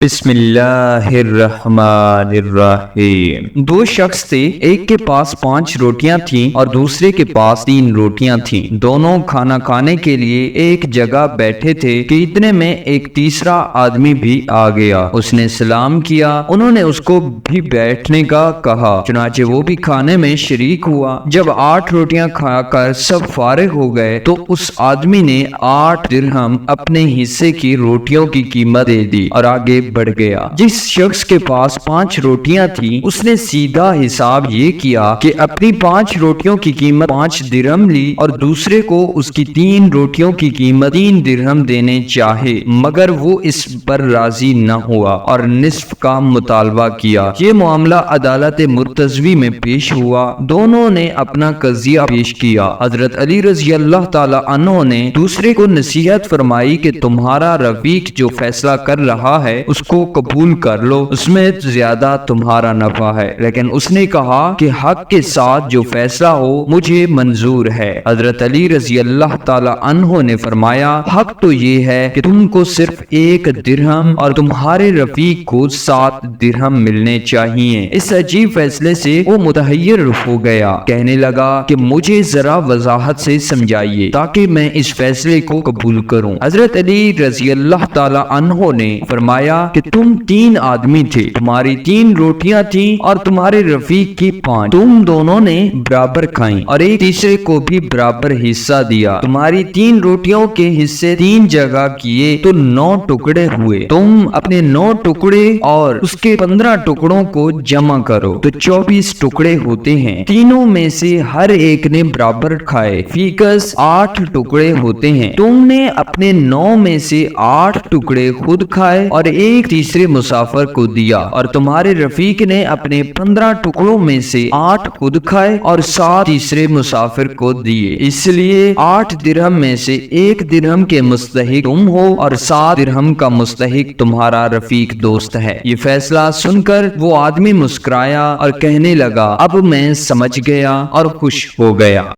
بسم اللہ الرحمن الرحیم۔ دو شخص تھے، ایک کے پاس 5 روٹیاں تھیں اور دوسرے کے پاس 3 روٹیاں تھیں۔ دونوں کھانا کھانے کے لیے ایک جگہ بیٹھے تھے کہ اتنے میں ایک تیسرا آدمی بھی آ گیا۔ اس نے سلام کیا، انہوں نے اس کو بھی بیٹھنے کا کہا، چنانچہ وہ بھی کھانے میں شریک ہوا۔ جب 8 روٹیاں کھا کر سب فارغ ہو گئے تو اس آدمی نے 8 درہم اپنے حصے کی روٹیوں کی قیمت دے دی اور آگے بڑھ گیا۔ جس شخص کے پاس 5 روٹیاں تھیں اس نے سیدھا حساب یہ کیا کہ اپنی 5 روٹیوں کی قیمت 5 درہم لی اور دوسرے کو اس کی 3 روٹیوں کی قیمت 3 درہم دینے چاہے، مگر وہ اس پر راضی نہ ہوا اور نصف کا مطالبہ کیا۔ یہ معاملہ عدالت مرتضوی میں پیش ہوا۔ دونوں نے اپنا قضیہ پیش کیا۔ حضرت علی رضی اللہ تعالی عنہ نے دوسرے کو نصیحت فرمائی کہ تمہارا رفیق جو فیصلہ کر رہا ہے اس کو قبول کر لو، اس میں زیادہ تمہارا نفع ہے، لیکن اس نے کہا کہ حق کے ساتھ جو فیصلہ ہو مجھے منظور ہے۔ حضرت علی رضی اللہ تعالی عنہ نے فرمایا، حق تو یہ ہے کہ تم کو صرف 1 درہم اور تمہارے رفیق کو 7 درہم ملنے چاہیے۔ اس عجیب فیصلے سے وہ متحیر ہو گیا، کہنے لگا کہ مجھے ذرا وضاحت سے سمجھائیے تاکہ میں اس فیصلے کو قبول کروں۔ حضرت علی رضی اللہ تعالی عنہ نے فرمایا کہ تم 3 آدمی تھے، تمہاری 3 روٹیاں تھیں اور تمہارے رفیق کی 5، تم دونوں نے برابر کھائیں اور ایک تیسرے کو بھی برابر حصہ دیا۔ تمہاری 3 روٹیوں کے حصے 3 جگہ کیے تو 9 ٹکڑے ہوئے۔ تم اپنے 9 ٹکڑے اور اس کے 15 ٹکڑوں کو جمع کرو تو 24 ٹکڑے ہوتے ہیں۔ تینوں میں سے ہر ایک نے برابر کھائے، فی کس 8 ٹکڑے ہوتے ہیں۔ تم نے اپنے 9 میں سے 8 ٹکڑے خود کھائے اور ایک تیسرے مسافر کو دیا، اور تمہارے رفیق نے اپنے 15 ٹکڑوں میں سے 8 خود کھائے اور 7 تیسرے مسافر کو دیے۔ اس لیے 8 درہم میں سے 1 درہم کے مستحق تم ہو اور 7 درہم کا مستحق تمہارا رفیق دوست ہے۔ یہ فیصلہ سن کر وہ آدمی مسکرایا اور کہنے لگا، اب میں سمجھ گیا اور خوش ہو گیا۔